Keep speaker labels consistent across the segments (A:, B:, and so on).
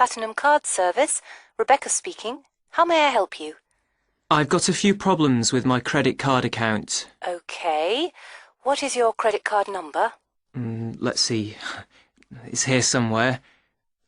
A: Platinum Card Service. Rebecca speaking. How may I help you?
B: I've got a few problems with my credit card account.
A: Okay. What is your credit card number?
B: Let's see. It's here somewhere.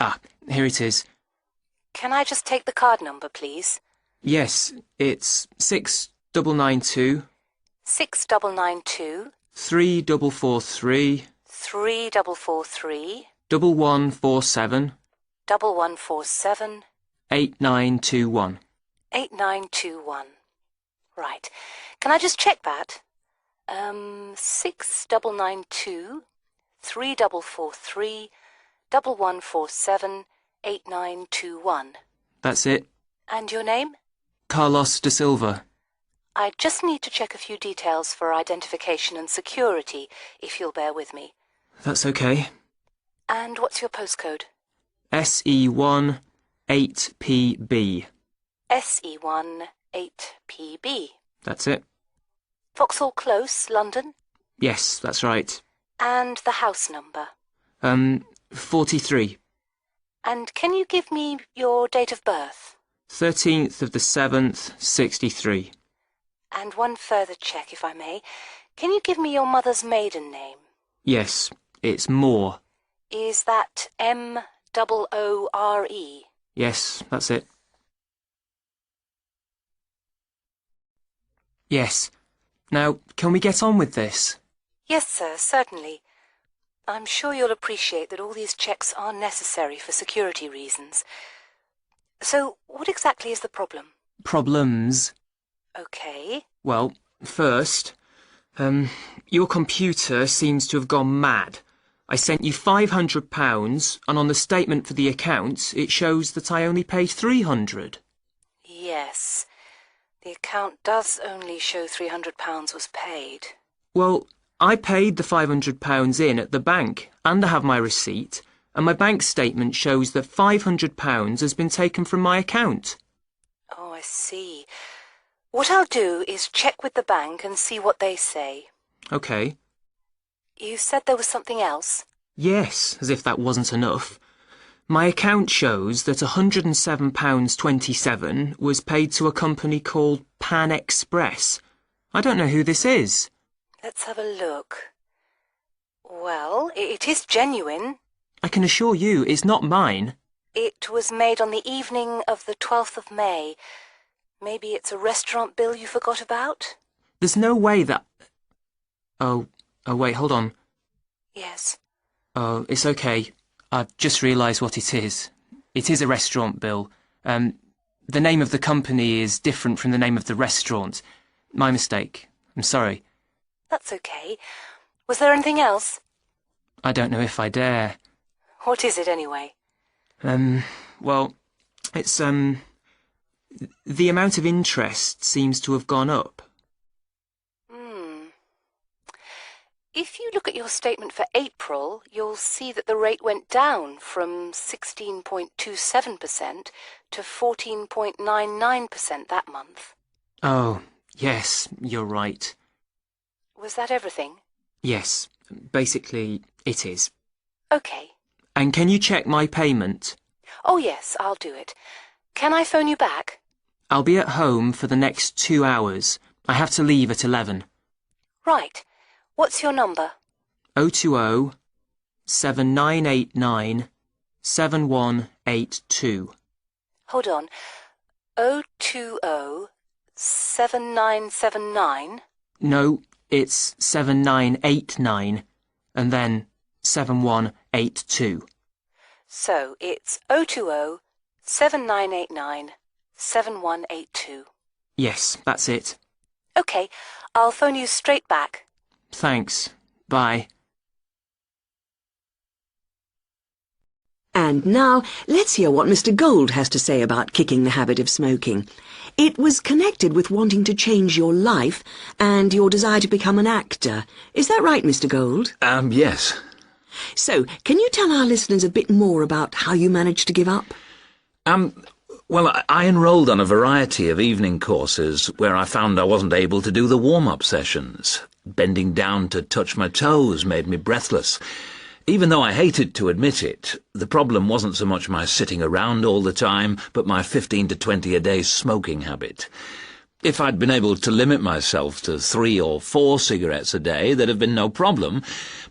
B: Ah, here it is.
A: Can I just take the card number, please?
B: Yes, it's 6992
A: 6992
B: 3443
A: 3443
B: 1147
A: 1147
B: 8921.
A: 8921. Right. Can I just check that? 6992 3443 1147 8921.
B: That's it.
A: And your name?
B: Carlos da Silva.
A: I just need to check a few details for identification and security, if you'll bear with me.
B: That's okay.
A: And what's your postcode?
B: SE1 8PB.
A: SE1 8PB.
B: That's it.
A: Vauxhall Close, London?
B: Yes, that's right.
A: And the house number?
B: 43.
A: And can you give me your date of birth?
B: 13th of the 7th, 63.
A: And one further check, if I may. Can you give me your mother's maiden name?
B: Yes, it's Moore.
A: Is that M-O-O-R-E?
B: Yes, that's it. Yes. Now, can we get on with this?
A: Yes, sir, certainly. I'm sure you'll appreciate that all these checks are necessary for security reasons. So, what exactly is the problem?
B: Problems?
A: Okay.
B: Well, first, your computer seems to have gone mad. I sent you £500, and on the statement for the account, it shows that I only paid £300.
A: Yes. The account does only show £300 was paid.
B: Well, I paid the £500 in at the bank, and I have my receipt, and my bank statement shows that £500 has been taken from my account.
A: Oh, I see. What I'll do is check with the bank and see what they say.
B: OK.
A: You said there was something else?
B: Yes, as if that wasn't enough. My account shows that £107.27 was paid to a company called Pan Express. I don't know who this is.
A: Let's have a look. Well, it is genuine.
B: I can assure you it's not mine.
A: It was made on the evening of the 12th of May. Maybe it's a restaurant bill you forgot about?
B: There's no way that... Oh, wait, hold on.
A: Yes.
B: Oh, it's okay. I've just realised what it is. It is a restaurant bill. The name of the company is different from the name of the restaurant. My mistake. I'm sorry.
A: That's okay. Was there anything else?
B: I don't know if I dare.
A: What is it, anyway?
B: Well, it's, the amount of interest seems to have gone up.
A: If you look at your statement for April, you'll see that the rate went down from 16.27% to 14.99% that month.
B: Oh, yes, you're right.
A: Was that everything?
B: Yes, basically, it is.
A: OK.
B: And can you check my payment?
A: Oh, yes, I'll do it. Can I phone you back?
B: I'll be at home for the next 2 hours. I have to leave at 11.
A: Right. What's your number?
B: 020 7989 7182.
A: Hold on. 020 7979?
B: No, it's 7989, and then 7182.
A: So it's 020 7989 7182.
B: Yes, that's it.
A: OK, I'll phone you straight back.
B: Thanks. Bye.
C: And now, let's hear what Mr. Gold has to say about kicking the habit of smoking. It was connected with wanting to change your life and your desire to become an actor. Is that right, Mr. Gold?
D: Yes.
C: So, can you tell our listeners a bit more about how you managed to give up?
D: Well, I enrolled on a variety of evening courses where I found I wasn't able to do the warm-up sessions. Bending down to touch my toes made me breathless. Even though I hated to admit it, the problem wasn't so much my sitting around all the time, but my 15 to 20 a day smoking habit. If I'd been able to limit myself to 3 or 4 cigarettes a day, there'd have been no problem,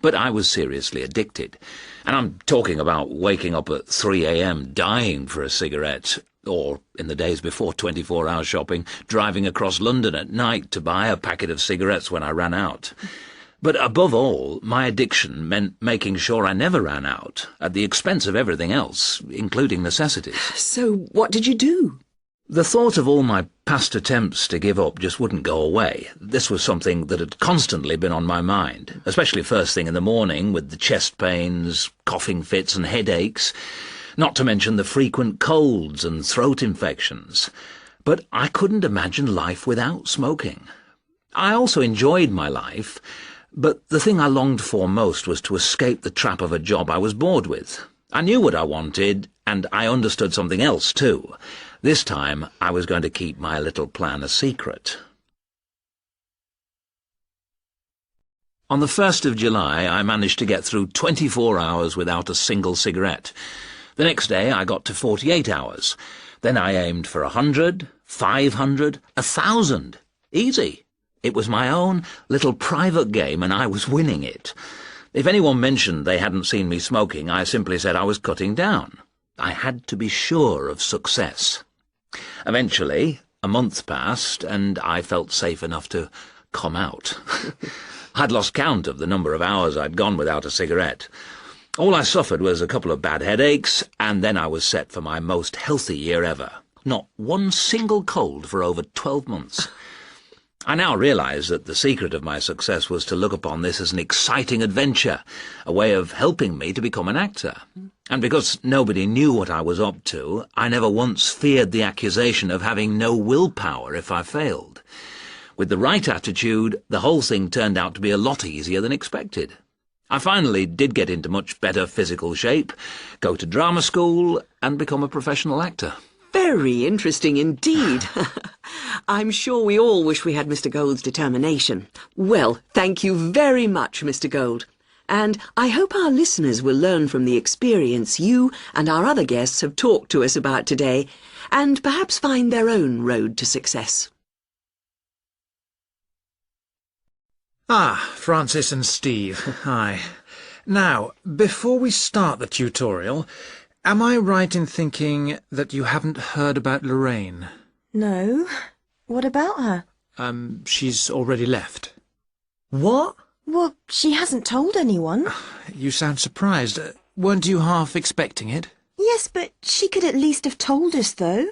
D: but I was seriously addicted. And I'm talking about waking up at 3 a.m. dying for a cigarette, or, in the days before 24-hour shopping, driving across London at night to buy a packet of cigarettes when I ran out. But above all, my addiction meant making sure I never ran out, at the expense of everything else, including necessities.
C: So what did you do?
D: The thought of all my past attempts to give up just wouldn't go away. This was something that had constantly been on my mind, especially first thing in the morning with the chest pains, coughing fits and headaches, not to mention the frequent colds and throat infections. But I couldn't imagine life without smoking. I also enjoyed my life, but the thing I longed for most was to escape the trap of a job I was bored with. I knew what I wanted, and I understood something else too. This time I was going to keep my little plan a secret. On the 1st of July, I managed to get through 24 hours without a single cigarette. The next day I got to 48 hours. Then I aimed for 100, 500, 1,000. Easy. It was my own little private game, and I was winning it. If anyone mentioned they hadn't seen me smoking, I simply said I was cutting down. I had to be sure of success. Eventually, a month passed, and I felt safe enough to come out. I'd lost count of the number of hours I'd gone without a cigarette. All I suffered was a couple of bad headaches, and then I was set for my most healthy year ever. Not one single cold for over 12 months. I now realise that the secret of my success was to look upon this as an exciting adventure, a way of helping me to become an actor. And because nobody knew what I was up to, I never once feared the accusation of having no willpower if I failed. With the right attitude, the whole thing turned out to be a lot easier than expected. I finally did get into much better physical shape, go to drama school, and become a professional actor.
C: Very interesting indeed. I'm sure we all wish we had Mr. Gould's determination. Well, thank you very much, Mr. Gould. And I hope our listeners will learn from the experience you and our other guests have talked to us about today, and perhaps find their own road to success.
E: Ah, Francis and Steve, hi. Now, before we start the tutorial, am I right in thinking that you haven't heard about Lorraine?
F: No. What about her?
E: She's already left.
C: What?
F: Well, she hasn't told anyone.
E: You sound surprised. Weren't you half expecting it?
F: Yes, but she could at least have told us, though.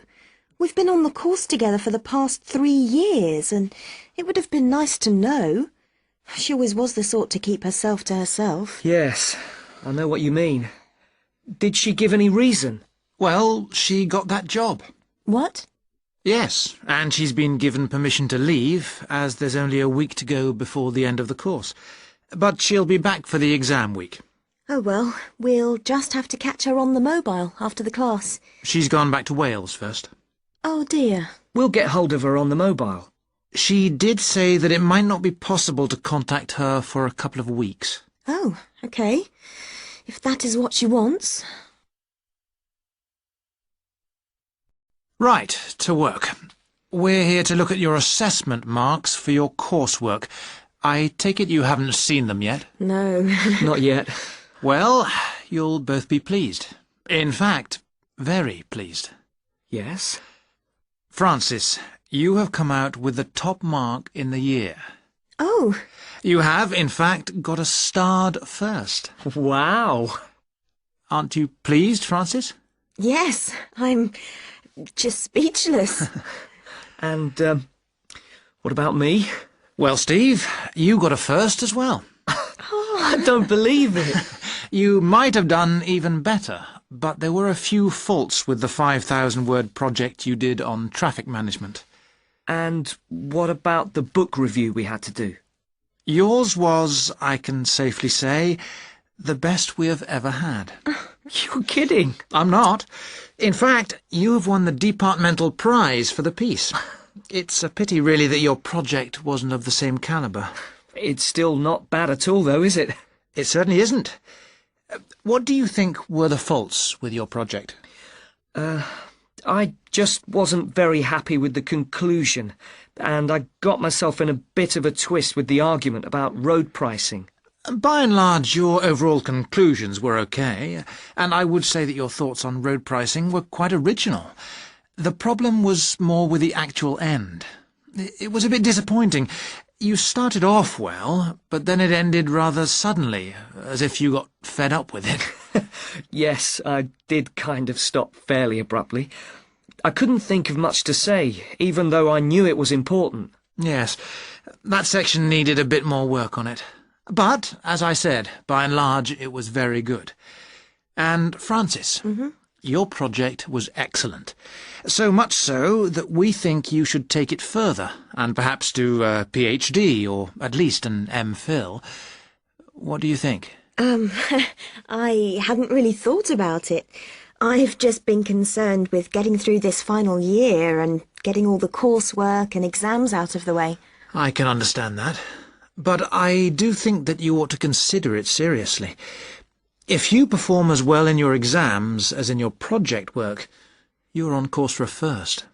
F: We've been on the course together for the past 3 years, and it would have been nice to know. She always was the sort to keep herself to herself.
B: Yes, I know what you mean. Did she give any reason?
E: Well, she got that job.
F: What?
E: Yes, and she's been given permission to leave, as there's only a week to go before the end of the course. But she'll be back for the exam week.
F: Oh, well, we'll just have to catch her on the mobile after the class.
E: She's gone back to Wales first.
F: Oh, dear.
B: We'll get hold of her on the mobile.
E: She did say that it might not be possible to contact her for a couple of weeks.
F: Oh, OK. If that is what she wants.
E: Right, to work. We're here to look at your assessment marks for your coursework. I take it you haven't seen them yet?
F: No.
B: Not yet.
E: Well, you'll both be pleased. In fact, very pleased.
B: Yes?
E: Francis, you have come out with the top mark in the year.
F: Oh.
E: You have, in fact, got a starred first.
B: Wow.
E: Aren't you pleased, Francis?
F: Yes, I'm just speechless.
B: And, what about me?
E: Well, Steve, you got a first as well.
B: I don't believe it.
E: You might have done even better, but there were a few faults with the 5,000-word project you did on traffic management.
B: And what about the book review we had to do?
E: Yours was, I can safely say, the best we have ever had.
B: You're kidding.
E: I'm not. In fact, you have won the departmental prize for the piece. It's a pity, really, that your project wasn't of the same calibre.
B: It's still not bad at all, though, is it?
E: It certainly isn't. What do you think were the faults with your project?
B: I just wasn't very happy with the conclusion, and I got myself in a bit of a twist with the argument about road pricing.
E: By and large, your overall conclusions were okay, and I would say that your thoughts on road pricing were quite original. The problem was more with the actual end. It was a bit disappointing. You started off well, but then it ended rather suddenly, as if you got fed up with it.
B: Yes, I did kind of stop fairly abruptly. I couldn't think of much to say, even though I knew it was important.
E: Yes, that section needed a bit more work on it. But, as I said, by and large, it was very good. And, Francis, your project was excellent. So much so that we think you should take it further, and perhaps do a PhD, or at least an MPhil. What do you think?
F: I hadn't really thought about it. I've just been concerned with getting through this final year and getting all the coursework and exams out of the way.
E: I can understand that. But I do think that you ought to consider it seriously. If you perform as well in your exams as in your project work, you're on course for a first.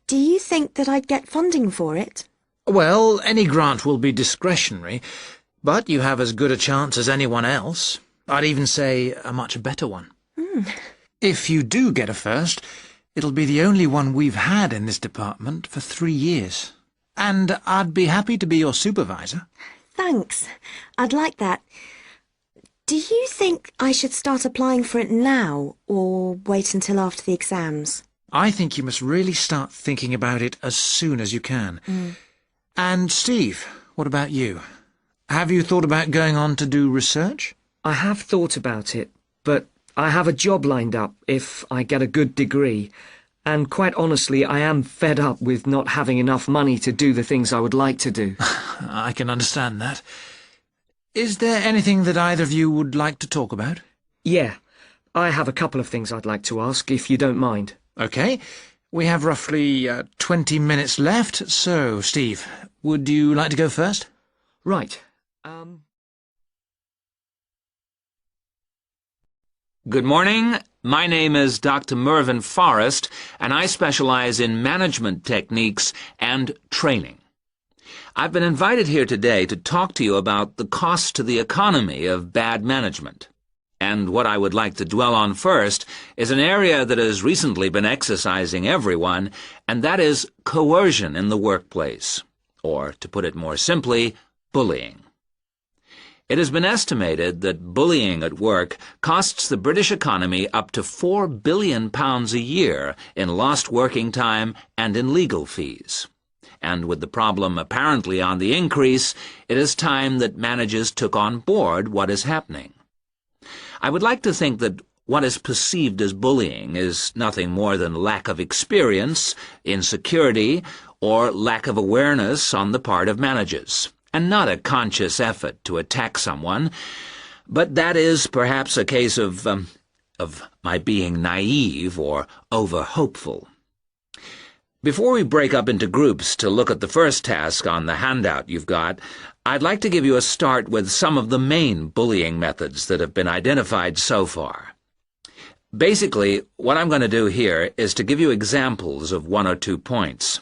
F: Do you think that I'd get funding for it?
E: Well, any grant will be discretionary, but you have as good a chance as anyone else. I'd even say a much better one. If you do get a first, it'll be the only one we've had in this department for 3 years. And I'd be happy to be your supervisor.
F: Thanks. I'd like that. Do you think I should start applying for it now, or wait until after the exams?
E: I think you must really start thinking about it as soon as you can. And Steve, what about you? Have you thought about going on to do research?
B: I have thought about it, but I have a job lined up if I get a good degree, and quite honestly, I am fed up with not having enough money to do the things I would like to do.
E: I can understand that. Is there anything that either of you would like to talk about?
B: Yeah, I have a couple of things I'd like to ask, if you don't mind.
E: Okay. We have roughly 20 minutes left, so, Steve, would you like to go first?
B: Right.
D: Good morning. My name is Dr. Mervyn Forrest, and I specialize in management techniques and training. I've been invited here today to talk to you about the cost to the economy of bad management. And what I would like to dwell on first is an area that has recently been exercising everyone, and that is coercion in the workplace, or, to put it more simply, bullying. It has been estimated that bullying at work costs the British economy up to £4 billion a year in lost working time and in legal fees. And with the problem apparently on the increase, it is time that managers took on board what is happening. I would like to think that what is perceived as bullying is nothing more than lack of experience, insecurity, or lack of awareness on the part of managers, and not a conscious effort to attack someone, but that is perhaps a case of my being naive or over-hopeful. Before we break up into groups to look at the first task on the handout you've got, I'd like to give you a start with some of the main bullying methods that have been identified so far. Basically, what I'm going to do here is to give you examples of 1 or 2 points.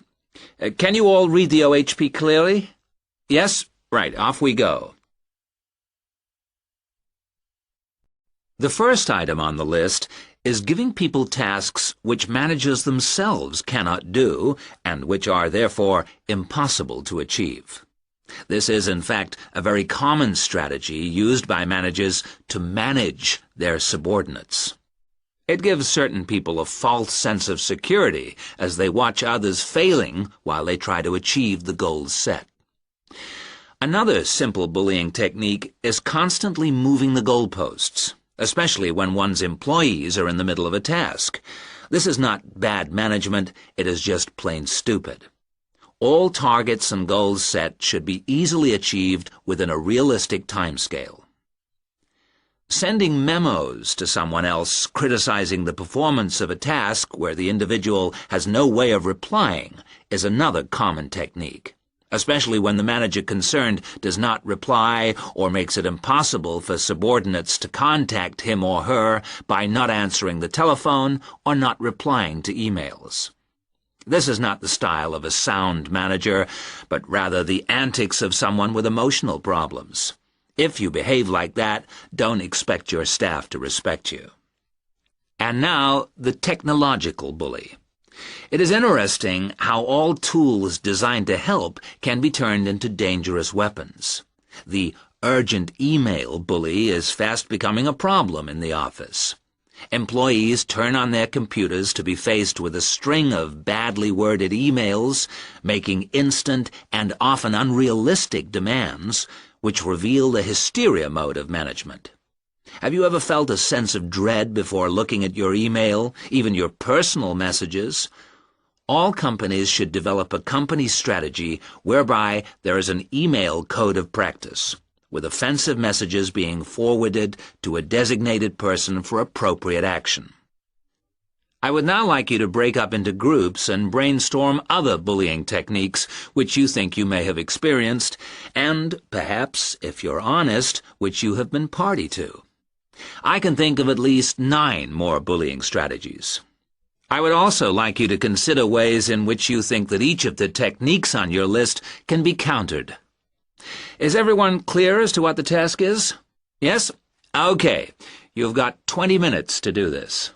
D: Can you all read the OHP clearly? Yes? Right, off we go. The first item on the list is giving people tasks which managers themselves cannot do and which are therefore impossible to achieve. This is, in fact, a very common strategy used by managers to manage their subordinates. It gives certain people a false sense of security as they watch others failing while they try to achieve the goals set. Another simple bullying technique is constantly moving the goalposts, especially when one's employees are in the middle of a task. This is not bad management, it is just plain stupid. All targets and goals set should be easily achieved within a realistic timescale. Sending memos to someone else criticizing the performance of a task where the individual has no way of replying is another common technique. especially when the manager concerned does not reply or makes it impossible for subordinates to contact him or her by not answering the telephone or not replying to emails. This is not the style of a sound manager, but rather the antics of someone with emotional problems. If you behave like that, don't expect your staff to respect you. And now, the technological bully. It is interesting how all tools designed to help can be turned into dangerous weapons. The urgent email bully is fast becoming a problem in the office. Employees turn on their computers to be faced with a string of badly worded emails, making instant and often unrealistic demands, which reveal the hysteria mode of management. Have you ever felt a sense of dread before looking at your email, even your personal messages? All companies should develop a company strategy whereby there is an email code of practice, with offensive messages being forwarded to a designated person for appropriate action. I would now like you to break up into groups and brainstorm other bullying techniques which you think you may have experienced, and, perhaps, if you're honest, which you have been party to. I can think of at least 9 more bullying strategies. I would also like you to consider ways in which you think that each of the techniques on your list can be countered. Is everyone clear as to what the task is? Yes? Okay. You've got 20 minutes to do this.